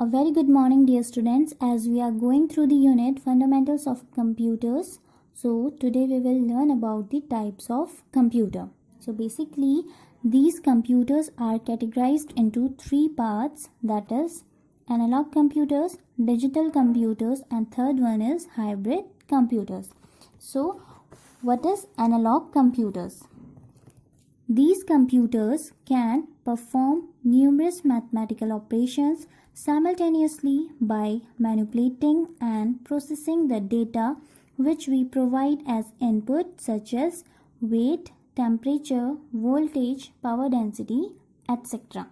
A very good morning, dear students, as we are going through the unit Fundamentals of Computers. So today we will learn about the types of computer. So basically these computers are categorized into three parts, that is analog computers, digital computers, and third one is hybrid computers. So what is analog computers? These computers can perform numerous mathematical operations simultaneously by manipulating and processing the data which we provide as input, such as weight, temperature, voltage, power density, etc.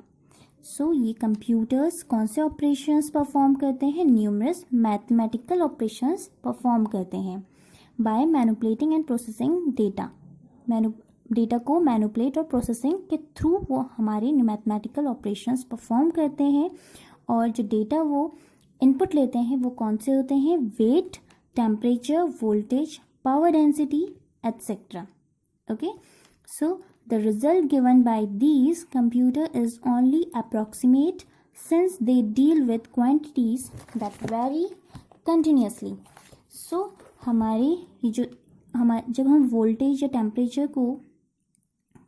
So ये computers कौन से operations perform करते हैं? Numerous mathematical operations perform करते हैं by manipulating and processing data. Data को manipulate और processing के थ्रू वो हमारे मैथमेटिकल ऑपरेशंस परफॉर्म करते हैं, और जो डेटा वो इनपुट लेते हैं वो कौन से होते हैं? Weight, temperature, voltage, power density, etcetera. Okay, so the result given by these computer is only approximate since they deal with quantities that vary continuously. So जब हम वोल्टेज या टेम्परेचर को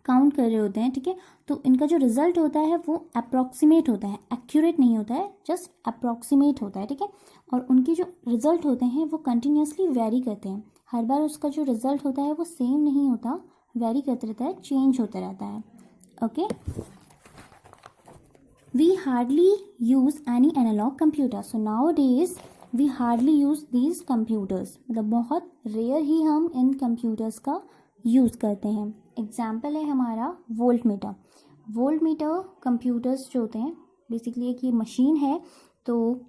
काउंट कर रहे होते हैं, ठीक है, तो इनका जो रिजल्ट होता है वो अप्रॉक्सीमेट होता है, एक्यूरेट नहीं होता है, जस्ट अप्रॉक्सीमेट होता है, ठीक है. और उनके जो रिजल्ट होते हैं वो कंटिन्यूसली वेरी करते हैं. हर बार उसका जो रिजल्ट होता है वो सेम नहीं होता, वेरी करते रहता है, चेंज होता रहता है. Okay, we hardly use any analogue computer. So nowadays we hardly use these computers. मतलब बहुत रेयर ही हम इन कंप्यूटर्स का यूज़ करते हैं. एग्जाम्पल है हमारा volt meter. Volt meter computers जो होते हैं, बेसिकली एक ये मशीन है, तो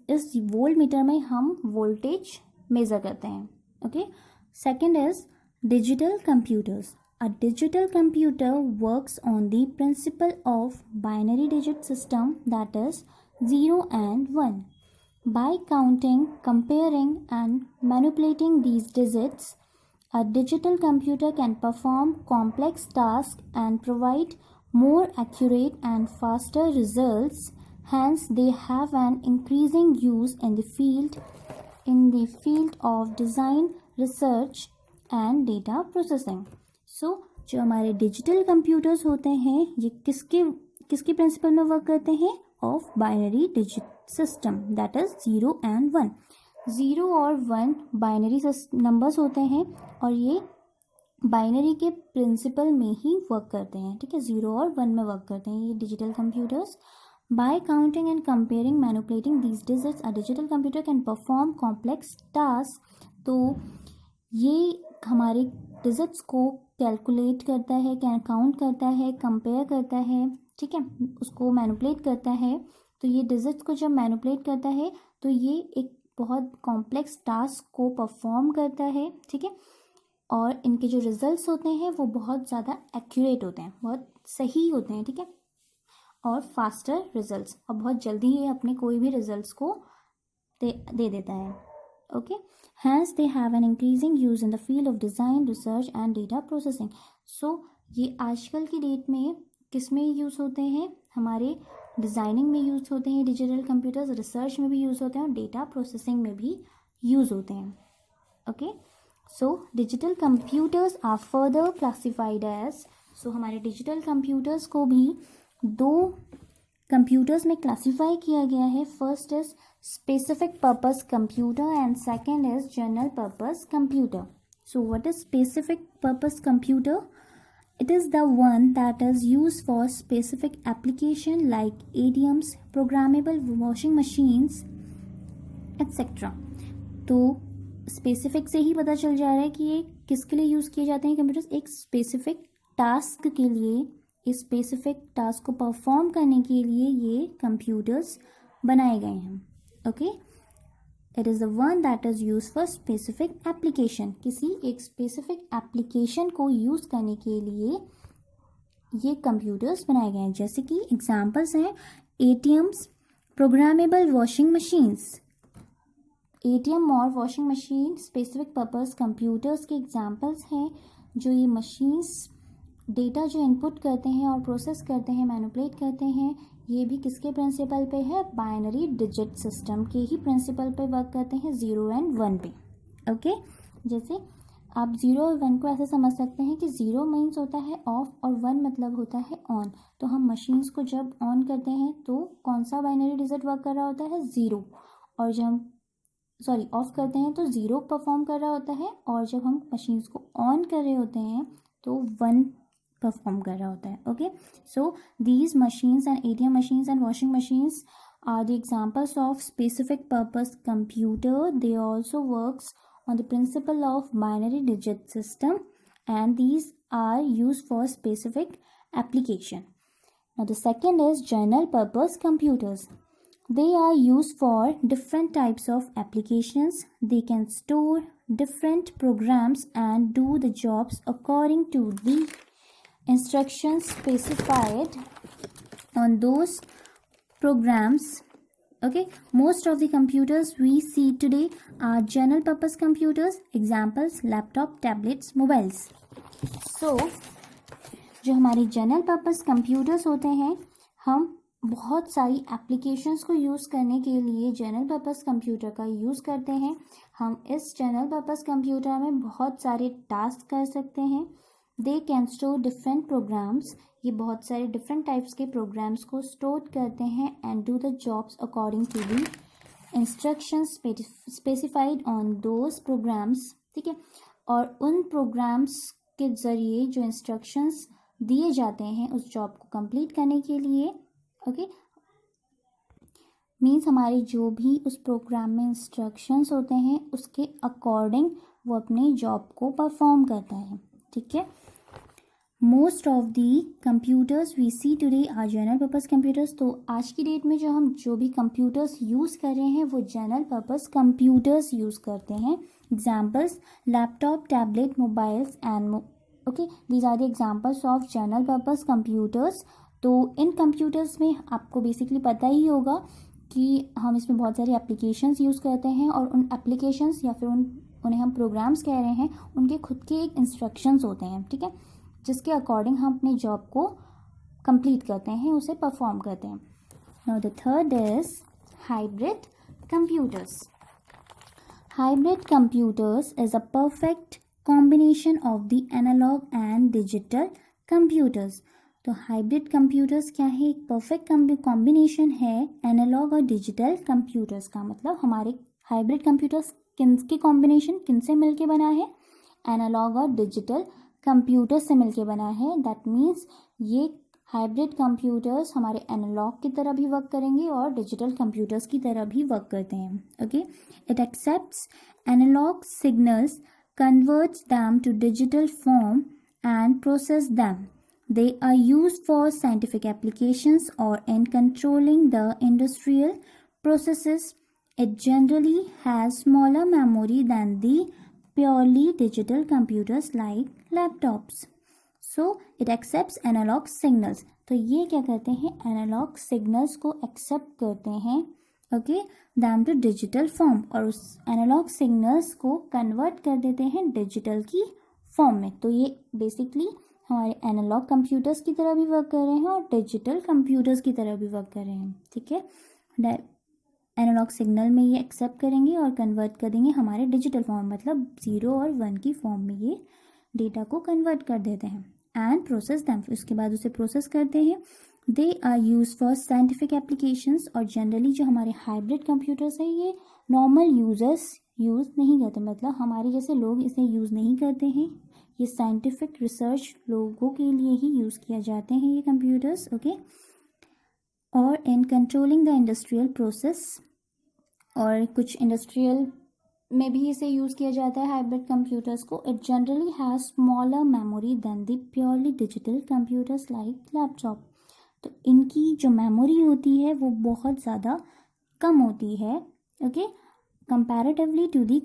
इस वोल्ट मीटर में हम वोल्टेज मेज़र करते हैं. Okay, second is digital computers. A digital computer works on the principle of binary digit system, that is 0 and 1. By counting, comparing and manipulating these digits, a digital computer can perform complex tasks and provide more accurate and faster results. Hence, they have an increasing use in the field of design, research and data processing. So, जो हमारे digital computers होते हैं ये किसके principal में work करते हैं? Of binary digit system, that is 0 and 1. 0 और 1 बाइनरी नंबर्स होते हैं और ये बाइनरी के प्रिंसिपल में ही वर्क करते हैं, ठीक है. 0 और 1 में वर्क करते हैं ये digital computers. Bye counting and comparing manipulating these digits, a digital computer can perform complex task. तो ये हमारे डिजिट्स को कैलकुलेट करता है, काउंट करता है, कंपेयर करता है, ठीक है, उसको मैनिपुलेट करता है. तो ये डिजिट्स को जब मैनिपुलेट करता है तो ये एक बहुत कॉम्प्लेक्स टास्क को परफॉर्म करता है, ठीक है. और इनके जो रिजल्ट्स होते हैं वो बहुत ज़्यादा एक्यूरेट होते हैं, बहुत सही होते हैं, ठीक है, और फास्टर रिजल्ट्स, और बहुत जल्दी ये अपने कोई भी रिजल्ट्स को दे देता है. Okay, hence they have an increasing use in the field of design, research and data processing. So ये आजकल की डेट में किस में यूज़ होते हैं? हमारे डिज़ाइनिंग में यूज़ होते हैं डिजिटल कंप्यूटर्स, रिसर्च में भी यूज़ होते हैं और डेटा प्रोसेसिंग में भी यूज़ होते हैं. Okay, so digital computers are further classified as. So हमारे डिजिटल कंप्यूटर्स को भी दो कंप्यूटर्स में क्लासीफाई किया गया है. First is specific purpose computer and second is general purpose computer. So what is specific purpose computer? It is the one that is used for specific application like ATMs, programmable washing machines, etc. तो specific से ही पता चल जा रहा है कि ये किसके लिए यूज़ किए जाते हैं कंप्यूटर्स? एक स्पेसिफिक टास्क के लिए, इस स्पेसिफिक टास्क को परफॉर्म करने के लिए ये कंप्यूटर्स बनाए गए हैं. Okay, it is the one that is use for specific application. किसी एक स्पेसिफिक एप्लीकेशन को यूज़ करने के लिए ये कंप्यूटर्स बनाए गए हैं. जैसे कि एग्जांपल्स हैं ATMs, programmable washing machines. ATM और washing machine specific purpose computers के एग्जांपल्स हैं जो ये मशीन्स डेटा जो इनपुट करते हैं और प्रोसेस करते हैं, मैनिपुलेट करते हैं, ये भी किसके प्रिंसिपल पे है? बाइनरी डिजिट सिस्टम के ही प्रिंसिपल पे वर्क करते हैं, 0 एंड 1 पे। ओके, जैसे आप 0 और 1 को ऐसे समझ सकते हैं कि 0 मीन्स होता है ऑफ और 1 मतलब होता है ऑन। तो हम मशीन्स को जब ऑन करते हैं तो कौन सा बाइनरी डिजिट वर्क कर रहा होता है? 0। और जब हम ऑफ करते हैं तो 0 परफॉर्म कर रहा होता है, और जब हम मशीन्स को ऑन कर रहे होते हैं तो 1 परफॉर्म कर रहा होता है। Okay, so these machines and ATM machines and washing machines are the examples of specific purpose computer. They also works on the principle of binary digit system, and these are used for specific application. Now the second is general purpose computers. They are used for different types of applications. They can store different programs and do the jobs according to the instructions specified on those programs. Okay, most of the computers we see today are general purpose computers. Examples: laptop, tablets, mobiles. So जो हमारे general purpose computers होते हैं, हम बहुत सारी applications को use करने के लिए जनरल पर्पस कंप्यूटर का यूज़ करते हैं। हम इस जनरल पर्पस कंप्यूटर में बहुत सारे टास्क कर सकते हैं। They can store different programs, ये बहुत सारे डिफरेंट टाइप्स के प्रोग्राम्स को स्टोर करते हैं and do the jobs according to the instructions specified on those programs. ठीक है, और उन प्रोग्राम्स के ज़रिए जो इंस्ट्रक्शंस दिए जाते हैं उस जॉब को कंप्लीट करने के लिए। ओके, मीन्स हमारे जो भी उस प्रोग्राम में इंस्ट्रक्शंस होते हैं उसके अकॉर्डिंग वो अपने जॉब को परफॉर्म करता है। ठीक है, most of the computers we see today are general purpose computers. तो आज की डेट में जो भी कंप्यूटर्स यूज़ कर रहे हैं वो जनरल पर्पस कंप्यूटर्स यूज़ करते हैं। Examples: laptop, tablet, mobiles and okay, these are the examples of general purpose computers. तो इन कंप्यूटर्स में आपको बेसिकली पता ही होगा कि हम इसमें बहुत सारी एप्लीकेशंस यूज़ करते हैं, और उन एप्लीकेशंस या फिर उन्हें हम प्रोग्राम्स कह रहे हैं, उनके खुद के एक इंस्ट्रक्शंस होते हैं। ठीक है, जिसके अकॉर्डिंग हम अपने जॉब को कंप्लीट करते हैं, उसे परफॉर्म करते हैं। Now the third is hybrid computers. Hybrid computers is a perfect combination of the analogue and digital computers. तो हाइब्रिड कंप्यूटर्स क्या है? एक परफेक्ट कॉम्बिनेशन है एनालॉग और डिजिटल कंप्यूटर्स का। मतलब हमारे हाइब्रिड कंप्यूटर्स किनके कॉम्बिनेशन किनसे मिलके बना है? एनालॉग और डिजिटल कंप्यूटर से मिलके बना है। दैट मीन्स ये हाइब्रिड कंप्यूटर्स हमारे एनालॉग की तरह भी वर्क करेंगे और डिजिटल कंप्यूटर्स की तरह भी वर्क करते हैं। Okay, it accepts analogue signals, converts them to digital form and process them. They are used for scientific applications or in controlling the industrial processes. It generally has smaller memory than the purely digital computers like laptops. So it accepts analog signals. तो ये क्या करते हैं? Analogue signals को accept करते हैं, okay, then to digital form, और उस एनालॉग सिग्नल्स को कन्वर्ट कर देते हैं डिजिटल की फॉर्म में। तो ये बेसिकली हमारे एनालॉग कंप्यूटर्स की तरह भी वर्क कर रहे हैं और डिजिटल कंप्यूटर्स की तरह भी वर्क कर रहे हैं। ठीक है, एनालॉग सिग्नल में ये एक्सेप्ट करेंगे और कन्वर्ट कर देंगे हमारे डिजिटल फॉर्म, मतलब 0 और 1 की फॉर्म में ये डेटा को कन्वर्ट कर देते हैं एंड प्रोसेस दैम, उसके बाद उसे प्रोसेस करते हैं। They are use for scientific applications, और जनरली जो हमारे हाइब्रिड कंप्यूटर्स है ये नॉर्मल यूजर्स यूज़ नहीं करते, मतलब हमारे जैसे लोग इसे यूज़ नहीं करते हैं। ये साइंटिफिक रिसर्च लोगों के लिए ही यूज़ किया जाते हैं ये कंप्यूटर्स। ओके, और in controlling the industrial process, और कुछ इंडस्ट्रियल में भी इसे यूज़ किया जाता है हाइब्रिड कंप्यूटर्स को। It generally has smaller memory than the purely digital computers like laptop. तो इनकी जो मेमोरी होती है वो बहुत ज़्यादा कम होती है, okay, comparatively to the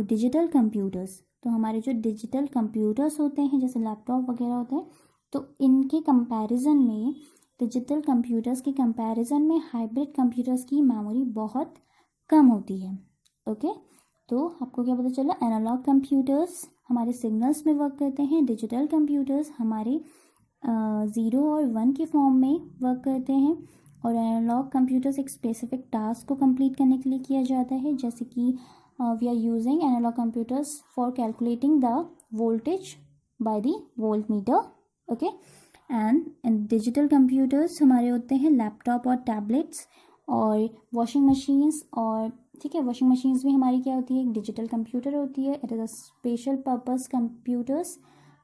digital computers. तो हमारे जो डिजिटल कंप्यूटर्स होते हैं जैसे लैपटॉप वगैरह होते हैं, तो इनके कंपैरिजन में, डिजिटल कंप्यूटर्स के कंपैरिजन में हाइब्रिड कंप्यूटर्स की मेमोरी बहुत कम होती है। ओके, तो आपको क्या पता चला? एनालॉग कंप्यूटर्स हमारे सिग्नल्स में वर्क करते हैं, डिजिटल कंप्यूटर्स हमारे ज़ीरो और वन के फॉर्म में वर्क करते हैं, और एनालॉग कंप्यूटर्स एक स्पेसिफिक टास्क को कंप्लीट करने के लिए किया जाता है, जैसे कि we are using analogue computers for calculating the voltage by the voltmeter, okay. And digital computers हमारे होते हैं लैपटॉप और टैबलेट्स और वॉशिंग मशीन्स, और ठीक है, वॉशिंग मशीन्स भी हमारी क्या होती है, एक डिजिटल कंप्यूटर होती है। It is a special purpose computers,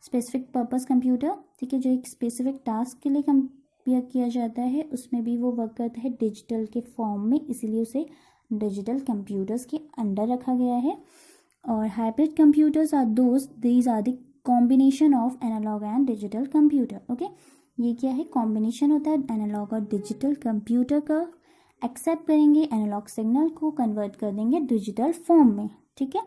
specific purpose computer, ठीक है, जो एक स्पेसिफिक टास्क के लिए कंपेयर किया जाता है, उसमें भी वो वर्क करता है डिजिटल के फॉर्म में, इसीलिए उसे डिजिटल कंप्यूटर्स के अंडर रखा गया है। और hybrid computers are these are the combination of analogue and digital computer, okay. ये क्या है, कॉम्बिनेशन होता है एनालॉग और डिजिटल कंप्यूटर का, एक्सेप्ट करेंगे एनालॉग सिग्नल को, कन्वर्ट कर देंगे डिजिटल फॉर्म में, ठीक है।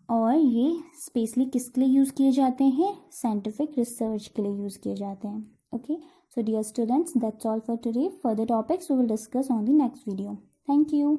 और ये स्पेशली किसके लिए यूज़ किए जाते हैं, साइंटिफिक रिसर्च के लिए यूज़ किए जाते हैं, okay. So dear students, that's all for today. Further topics we will discuss on the next video. Thank you.